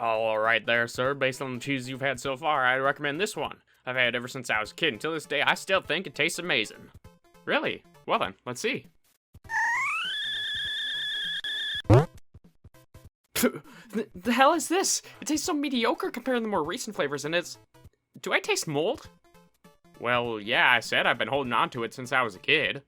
Alright there, sir. Based on the cheese you've had so far, I'd recommend this one. I've had it ever since I was a kid. Until this day, I still think it tastes amazing. Really? Well then, let's see. The hell is this? It tastes so mediocre compared to the more recent flavors, and it's... Do I taste mold? Well, yeah, I said I've been holding on to it since I was a kid.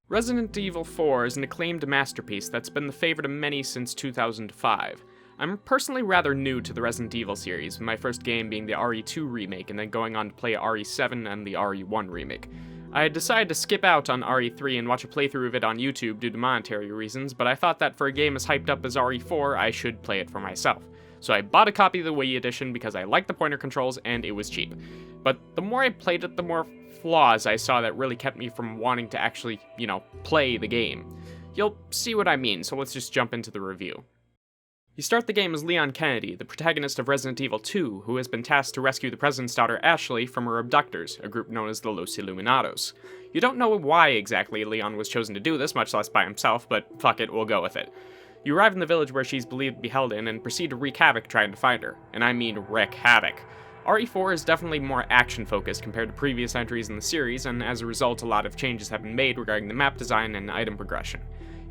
Resident Evil 4 is an acclaimed masterpiece that's been the favorite of many since 2005. I'm personally rather new to the Resident Evil series, my first game being the RE2 remake and then going on to play RE7 and the RE1 remake. I had decided to skip out on RE3 and watch a playthrough of it on YouTube due to monetary reasons, but I thought that for a game as hyped up as RE4, I should play it for myself. So I bought a copy of the Wii edition because I liked the pointer controls and it was cheap. But the more I played it, the more flaws I saw that really kept me from wanting to actually, play the game. You'll see what I mean, so let's just jump into the review. You start the game as Leon Kennedy, the protagonist of Resident Evil 2, who has been tasked to rescue the president's daughter Ashley from her abductors, a group known as the Los Illuminados. You don't know why exactly Leon was chosen to do this, much less by himself, but fuck it, we'll go with it. You arrive in the village where she's believed to be held in and proceed to wreak havoc trying to find her. And I mean wreak havoc. RE4 is definitely more action-focused compared to previous entries in the series, and as a result, a lot of changes have been made regarding the map design and item progression.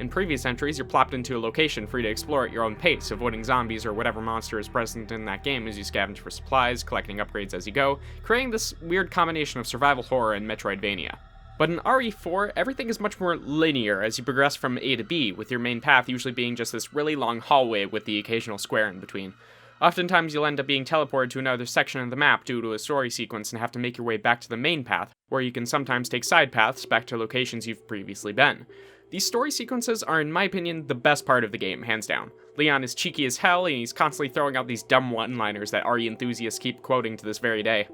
In previous entries, you're plopped into a location free to explore at your own pace, avoiding zombies or whatever monster is present in that game as you scavenge for supplies, collecting upgrades as you go, creating this weird combination of survival horror and Metroidvania. But in RE4, everything is much more linear as you progress from A to B, with your main path usually being just this really long hallway with the occasional square in between. Oftentimes you'll end up being teleported to another section of the map due to a story sequence and have to make your way back to the main path, where you can sometimes take side paths back to locations you've previously been. These story sequences are, in my opinion, the best part of the game, hands down. Leon is cheeky as hell, and he's constantly throwing out these dumb one-liners that RE enthusiasts keep quoting to this very day.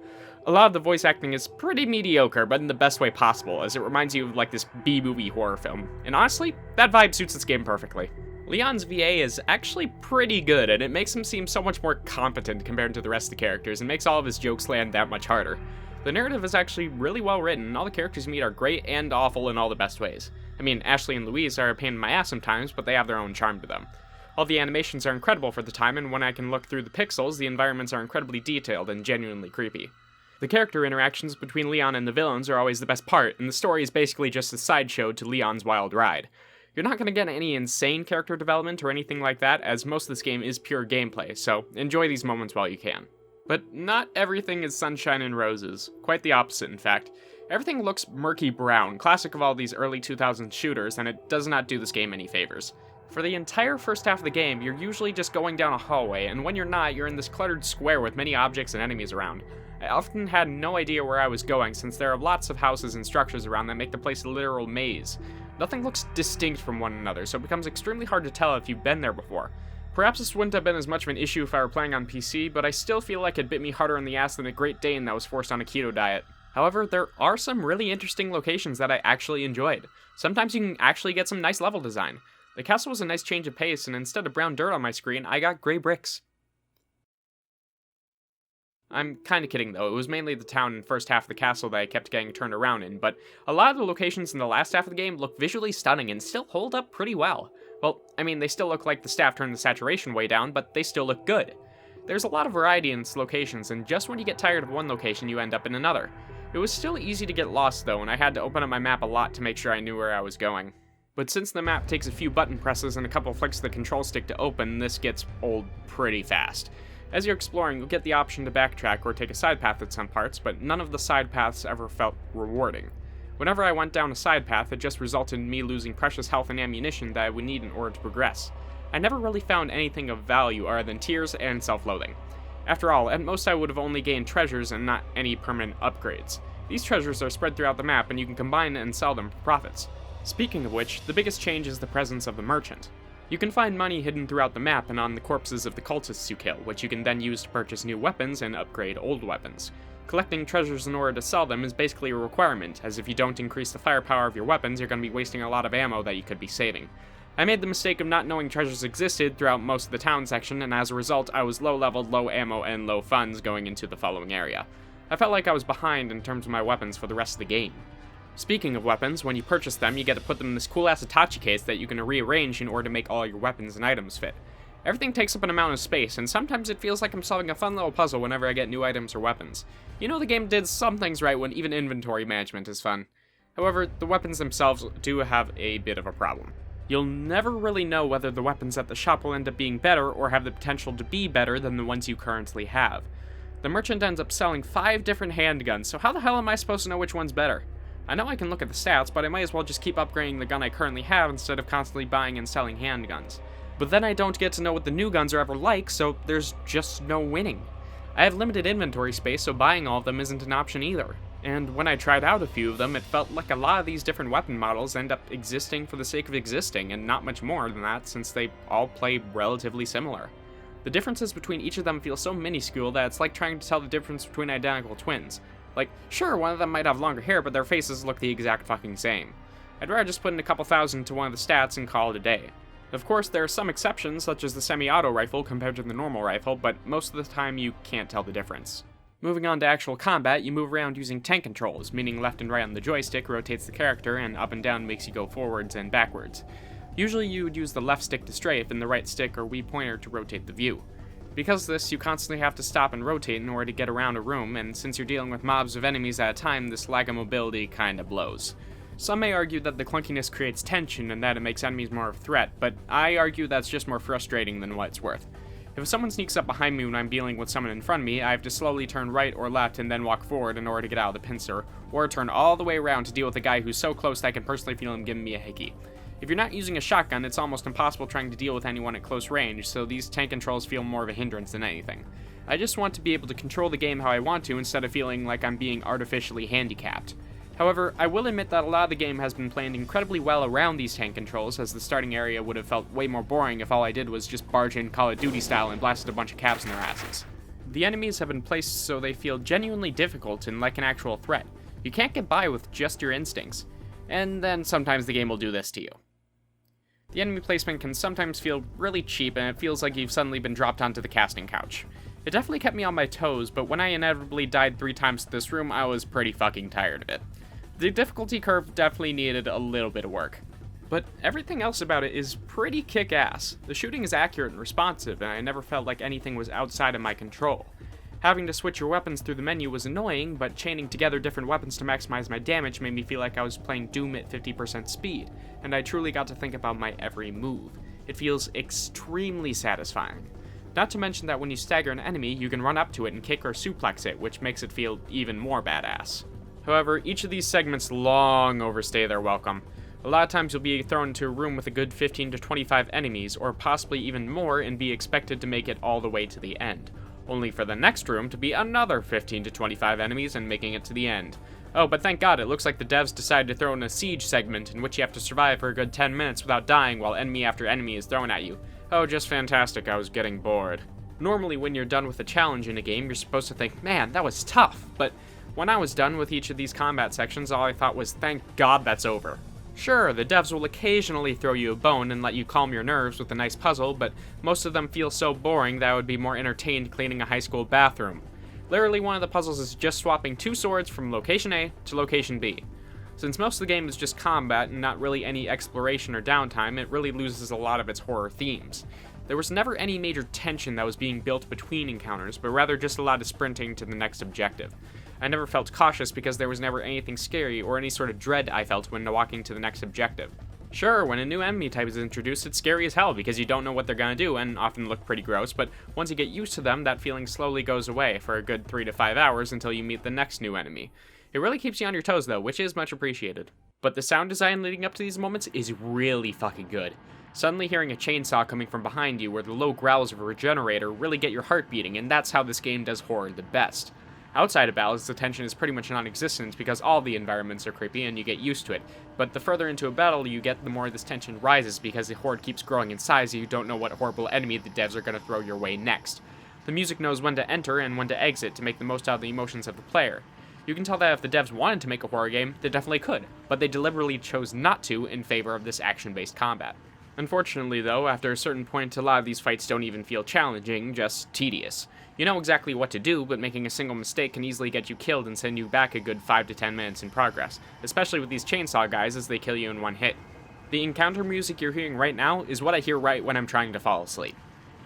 A lot of the voice acting is pretty mediocre, but in the best way possible, as it reminds you of like this B-movie horror film. And honestly, that vibe suits this game perfectly. Leon's VA is actually pretty good, and it makes him seem so much more competent compared to the rest of the characters, and makes all of his jokes land that much harder. The narrative is actually really well written, and all the characters you meet are great and awful in all the best ways. I mean, Ashley and Louise are a pain in my ass sometimes, but they have their own charm to them. All the animations are incredible for the time, and when I can look through the pixels, the environments are incredibly detailed and genuinely creepy. The character interactions between Leon and the villains are always the best part, and the story is basically just a sideshow to Leon's wild ride. You're not going to get any insane character development or anything like that, as most of this game is pure gameplay, so enjoy these moments while you can. But not everything is sunshine and roses. Quite the opposite, in fact. Everything looks murky brown, classic of all these early 2000s shooters, and it does not do this game any favors. For the entire first half of the game, you're usually just going down a hallway, and when you're not, you're in this cluttered square with many objects and enemies around. I often had no idea where I was going, since there are lots of houses and structures around that make the place a literal maze. Nothing looks distinct from one another, so it becomes extremely hard to tell if you've been there before. Perhaps this wouldn't have been as much of an issue if I were playing on PC, but I still feel like it bit me harder in the ass than a Great Dane that was forced on a keto diet. However, there are some really interesting locations that I actually enjoyed. Sometimes you can actually get some nice level design. The castle was a nice change of pace, and instead of brown dirt on my screen, I got gray bricks. I'm kinda kidding though, it was mainly the town and first half of the castle that I kept getting turned around in, but a lot of the locations in the last half of the game look visually stunning and still hold up pretty well. Well, I mean, they still look like the staff turned the saturation way down, but they still look good. There's a lot of variety in its locations, and just when you get tired of one location, you end up in another. It was still easy to get lost though, and I had to open up my map a lot to make sure I knew where I was going. But since the map takes a few button presses and a couple flicks of the control stick to open, this gets old pretty fast. As you're exploring, you'll get the option to backtrack or take a side path at some parts, but none of the side paths ever felt rewarding. Whenever I went down a side path, it just resulted in me losing precious health and ammunition that I would need in order to progress. I never really found anything of value other than tears and self-loathing. After all, at most I would have only gained treasures and not any permanent upgrades. These treasures are spread throughout the map and you can combine and sell them for profits. Speaking of which, the biggest change is the presence of the merchant. You can find money hidden throughout the map and on the corpses of the cultists you kill, which you can then use to purchase new weapons and upgrade old weapons. Collecting treasures in order to sell them is basically a requirement, as if you don't increase the firepower of your weapons, you're going to be wasting a lot of ammo that you could be saving. I made the mistake of not knowing treasures existed throughout most of the town section, and as a result, I was low-leveled, low ammo, and low funds going into the following area. I felt like I was behind in terms of my weapons for the rest of the game. Speaking of weapons, when you purchase them, you get to put them in this cool-ass Itachi case that you can rearrange in order to make all your weapons and items fit. Everything takes up an amount of space, and sometimes it feels like I'm solving a fun little puzzle whenever I get new items or weapons. You know the game did some things right when even inventory management is fun. However, the weapons themselves do have a bit of a problem. You'll never really know whether the weapons at the shop will end up being better or have the potential to be better than the ones you currently have. The merchant ends up selling 5 different handguns, so how the hell am I supposed to know which one's better? I know I can look at the stats, but I might as well just keep upgrading the gun I currently have instead of constantly buying and selling handguns. But then I don't get to know what the new guns are ever like, so there's just no winning. I have limited inventory space, so buying all of them isn't an option either. And when I tried out a few of them, it felt like a lot of these different weapon models end up existing for the sake of existing, and not much more than that since they all play relatively similar. The differences between each of them feel so minuscule that it's like trying to tell the difference between identical twins. Like, sure, one of them might have longer hair, but their faces look the exact fucking same. I'd rather just put in a couple thousand to one of the stats and call it a day. Of course, there are some exceptions, such as the semi-auto rifle compared to the normal rifle, but most of the time you can't tell the difference. Moving on to actual combat, you move around using tank controls, meaning left and right on the joystick rotates the character, and up and down makes you go forwards and backwards. Usually you would use the left stick to strafe and the right stick or Wii pointer to rotate the view. Because of this, you constantly have to stop and rotate in order to get around a room, and since you're dealing with mobs of enemies at a time, this lag of mobility kinda blows. Some may argue that the clunkiness creates tension and that it makes enemies more of a threat, but I argue that's just more frustrating than what it's worth. If someone sneaks up behind me when I'm dealing with someone in front of me, I have to slowly turn right or left and then walk forward in order to get out of the pincer, or turn all the way around to deal with a guy who's so close that I can personally feel him giving me a hickey. If you're not using a shotgun, it's almost impossible trying to deal with anyone at close range, so these tank controls feel more of a hindrance than anything. I just want to be able to control the game how I want to instead of feeling like I'm being artificially handicapped. However, I will admit that a lot of the game has been planned incredibly well around these tank controls, as the starting area would have felt way more boring if all I did was just barge in Call of Duty style and blasted a bunch of caps in their asses. The enemies have been placed so they feel genuinely difficult and like an actual threat. You can't get by with just your instincts. And then sometimes the game will do this to you. The enemy placement can sometimes feel really cheap, and it feels like you've suddenly been dropped onto the casting couch. It definitely kept me on my toes, but when I inevitably died 3 times to this room, I was pretty fucking tired of it. The difficulty curve definitely needed a little bit of work. But everything else about it is pretty kick-ass. The shooting is accurate and responsive, and I never felt like anything was outside of my control. Having to switch your weapons through the menu was annoying, but chaining together different weapons to maximize my damage made me feel like I was playing Doom at 50% speed, and I truly got to think about my every move. It feels extremely satisfying. Not to mention that when you stagger an enemy, you can run up to it and kick or suplex it, which makes it feel even more badass. However, each of these segments long overstay their welcome. A lot of times you'll be thrown into a room with a good 15 to 25 enemies, or possibly even more, and be expected to make it all the way to the end. Only for the next room to be another 15 to 25 enemies and making it to the end. Oh, but thank God, it looks like the devs decided to throw in a siege segment in which you have to survive for a good 10 minutes without dying while enemy after enemy is thrown at you. Oh, just fantastic, I was getting bored. Normally when you're done with a challenge in a game, you're supposed to think, man, that was tough, but when I was done with each of these combat sections, all I thought was, thank God that's over. Sure, the devs will occasionally throw you a bone and let you calm your nerves with a nice puzzle, but most of them feel so boring that I would be more entertained cleaning a high school bathroom. Literally, one of the puzzles is just swapping 2 swords from location A to location B. Since most of the game is just combat and not really any exploration or downtime, it really loses a lot of its horror themes. There was never any major tension that was being built between encounters, but rather just a lot of sprinting to the next objective. I never felt cautious because there was never anything scary or any sort of dread I felt when walking to the next objective. Sure, when a new enemy type is introduced, it's scary as hell because you don't know what they're gonna do and often look pretty gross, but once you get used to them, that feeling slowly goes away for a good 3 to 5 hours until you meet the next new enemy. It really keeps you on your toes though, which is much appreciated. But the sound design leading up to these moments is really fucking good. Suddenly hearing a chainsaw coming from behind you or the low growls of a regenerator really get your heart beating, and that's how this game does horror the best. Outside of battles, the tension is pretty much non-existent because all the environments are creepy and you get used to it, but the further into a battle you get, the more this tension rises because the horde keeps growing in size and you don't know what horrible enemy the devs are going to throw your way next. The music knows when to enter and when to exit to make the most out of the emotions of the player. You can tell that if the devs wanted to make a horror game, they definitely could, but they deliberately chose not to in favor of this action-based combat. Unfortunately though, after a certain point a lot of these fights don't even feel challenging, just tedious. You know exactly what to do, but making a single mistake can easily get you killed and send you back a good 5 to 10 minutes in progress, especially with these chainsaw guys as they kill you in one hit. The encounter music you're hearing right now is what I hear right when I'm trying to fall asleep.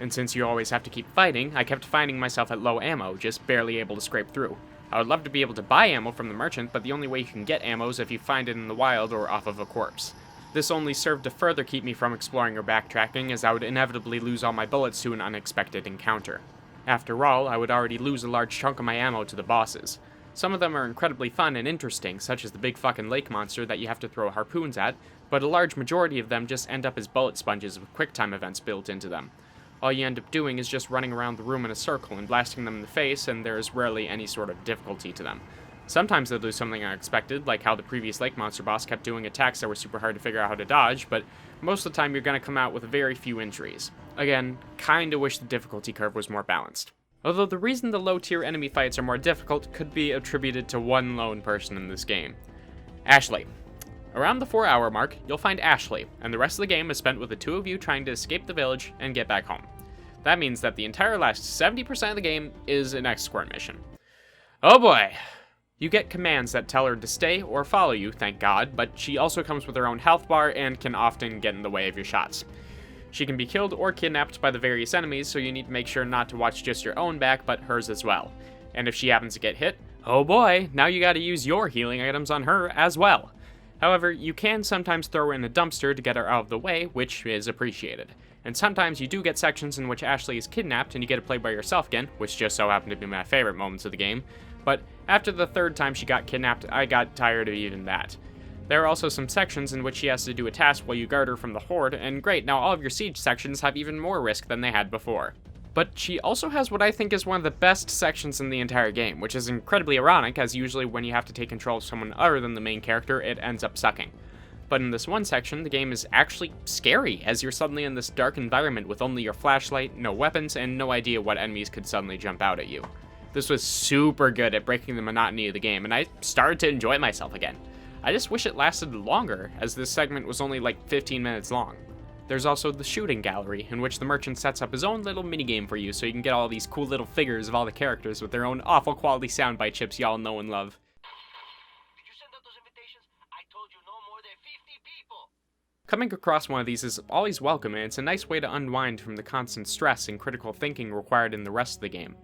And since you always have to keep fighting, I kept finding myself at low ammo, just barely able to scrape through. I would love to be able to buy ammo from the merchant, but the only way you can get ammo is if you find it in the wild or off of a corpse. This only served to further keep me from exploring or backtracking, as I would inevitably lose all my bullets to an unexpected encounter. After all, I would already lose a large chunk of my ammo to the bosses. Some of them are incredibly fun and interesting, such as the big fucking lake monster that you have to throw harpoons at, but a large majority of them just end up as bullet sponges with quicktime events built into them. All you end up doing is just running around the room in a circle and blasting them in the face, and there is rarely any sort of difficulty to them. Sometimes they'll do something unexpected, like how the previous lake monster boss kept doing attacks that were super hard to figure out how to dodge, but most of the time you're gonna come out with very few injuries. Again, kinda wish the difficulty curve was more balanced. Although the reason the low-tier enemy fights are more difficult could be attributed to one lone person in this game. Ashley. Around the 4-hour mark, you'll find Ashley, and the rest of the game is spent with the two of you trying to escape the village and get back home. That means that the entire last 70% of the game is an escort mission. Oh boy! You get commands that tell her to stay or follow you, thank God, but she also comes with her own health bar and can often get in the way of your shots. She can be killed or kidnapped by the various enemies, so you need to make sure not to watch just your own back, but hers as well. And if she happens to get hit, oh boy, now you gotta use your healing items on her as well. However, you can sometimes throw her in a dumpster to get her out of the way, which is appreciated. And sometimes you do get sections in which Ashley is kidnapped and you get to play by yourself again, which just so happened to be my favorite moments of the game. But after the third time she got kidnapped, I got tired of even that. There are also some sections in which she has to do a task while you guard her from the horde, and great, now all of your siege sections have even more risk than they had before. But she also has what I think is one of the best sections in the entire game, which is incredibly ironic, as usually when you have to take control of someone other than the main character, it ends up sucking. But in this one section, the game is actually scary, as you're suddenly in this dark environment with only your flashlight, no weapons, and no idea what enemies could suddenly jump out at you. This was super good at breaking the monotony of the game, and I started to enjoy myself again. I just wish it lasted longer, as this segment was only like 15 minutes long. There's also the shooting gallery, in which the merchant sets up his own little minigame for you so you can get all these cool little figures of all the characters with their own awful quality soundbite chips y'all know and love. Did you send out those invitations? I told you no more than 50 people. Coming across one of these is always welcome, and it's a nice way to unwind from the constant stress and critical thinking required in the rest of the game.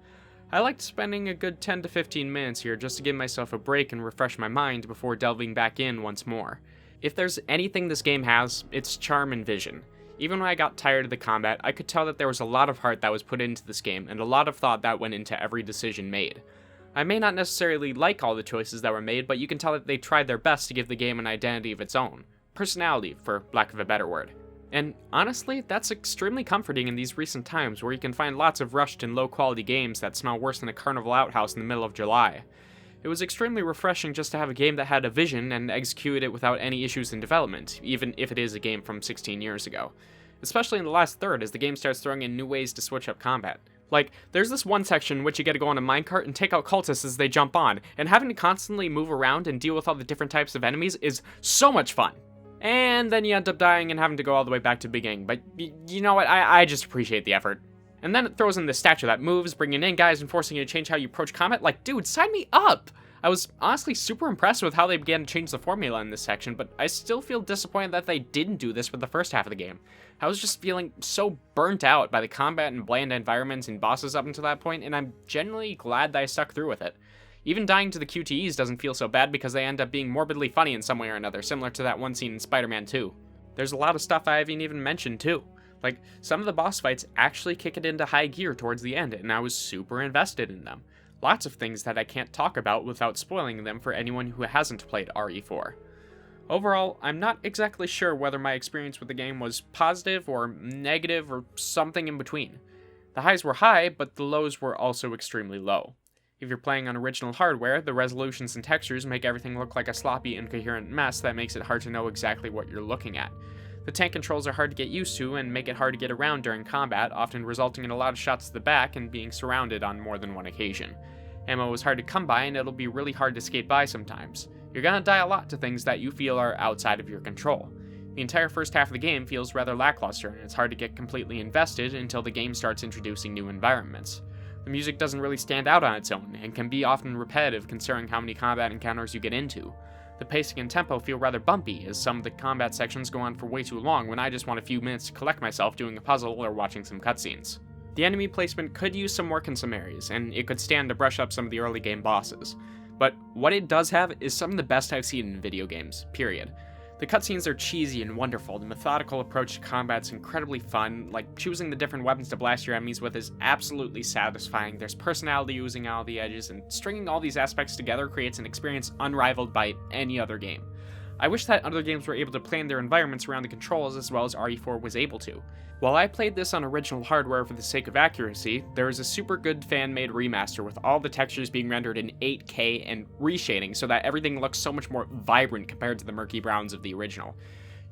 I liked spending a good 10 to 15 minutes here just to give myself a break and refresh my mind before delving back in once more. If there's anything this game has, it's charm and vision. Even when I got tired of the combat, I could tell that there was a lot of heart that was put into this game, and a lot of thought that went into every decision made. I may not necessarily like all the choices that were made, but you can tell that they tried their best to give the game an identity of its own. Personality, for lack of a better word. And honestly, that's extremely comforting in these recent times where you can find lots of rushed and low-quality games that smell worse than a carnival outhouse in the middle of July. It was extremely refreshing just to have a game that had a vision and executed it without any issues in development, even if it is a game from 16 years ago. Especially in the last third, as the game starts throwing in new ways to switch up combat. Like, there's this one section in which you get to go on a minecart and take out cultists as they jump on, and having to constantly move around and deal with all the different types of enemies is so much fun. And then you end up dying and having to go all the way back to the beginning, but you know what, I just appreciate the effort. And then it throws in this statue that moves, bringing in guys and forcing you to change how you approach combat. Like, dude, sign me up! I was honestly super impressed with how they began to change the formula in this section, but I still feel disappointed that they didn't do this for the first half of the game. I was just feeling so burnt out by the combat and bland environments and bosses up until that point, and I'm genuinely glad that I stuck through with it. Even dying to the QTEs doesn't feel so bad because they end up being morbidly funny in some way or another, similar to that one scene in Spider-Man 2. There's a lot of stuff I haven't even mentioned too. Like, some of the boss fights actually kick it into high gear towards the end, and I was super invested in them. Lots of things that I can't talk about without spoiling them for anyone who hasn't played RE4. Overall, I'm not exactly sure whether my experience with the game was positive or negative or something in between. The highs were high, but the lows were also extremely low. If you're playing on original hardware, the resolutions and textures make everything look like a sloppy, incoherent mess that makes it hard to know exactly what you're looking at. The tank controls are hard to get used to and make it hard to get around during combat, often resulting in a lot of shots to the back and being surrounded on more than one occasion. Ammo is hard to come by and it'll be really hard to skate by sometimes. You're gonna die a lot to things that you feel are outside of your control. The entire first half of the game feels rather lackluster, and it's hard to get completely invested until the game starts introducing new environments. The music doesn't really stand out on its own, and can be often repetitive considering how many combat encounters you get into. The pacing and tempo feel rather bumpy, as some of the combat sections go on for way too long when I just want a few minutes to collect myself doing a puzzle or watching some cutscenes. The enemy placement could use some work in some areas, and it could stand to brush up some of the early game bosses. But what it does have is some of the best I've seen in video games, period. The cutscenes are cheesy and wonderful, the methodical approach to combat's incredibly fun, like choosing the different weapons to blast your enemies with is absolutely satisfying, there's personality oozing out of the edges, and stringing all these aspects together creates an experience unrivaled by any other game. I wish that other games were able to plan their environments around the controls as well as RE4 was able to. While I played this on original hardware for the sake of accuracy, there is a super good fan-made remaster with all the textures being rendered in 8K and reshading so that everything looks so much more vibrant compared to the murky browns of the original.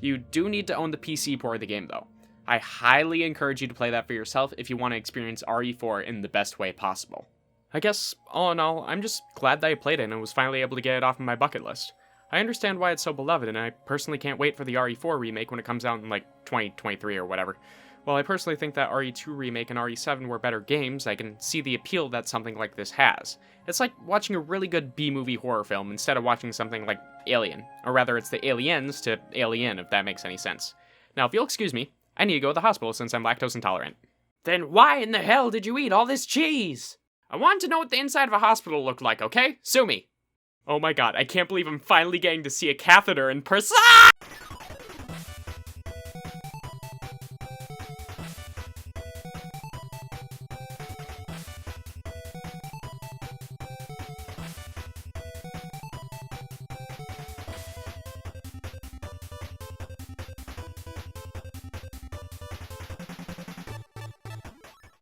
You do need to own the PC port of the game though. I highly encourage you to play that for yourself if you want to experience RE4 in the best way possible. I guess, all in all, I'm just glad that I played it and was finally able to get it off of my bucket list. I understand why it's so beloved, and I personally can't wait for the RE4 remake when it comes out in, 2023 or whatever. While I personally think that RE2 remake and RE7 were better games, I can see the appeal that something like this has. It's like watching a really good B-movie horror film instead of watching something like Alien. Or rather, it's the Aliens to Alien, if that makes any sense. Now, if you'll excuse me, I need to go to the hospital since I'm lactose intolerant. Then why in the hell did you eat all this cheese? I wanted to know what the inside of a hospital looked like, okay? Sue me. Oh my god, I can't believe I'm finally getting to see a catheter in person.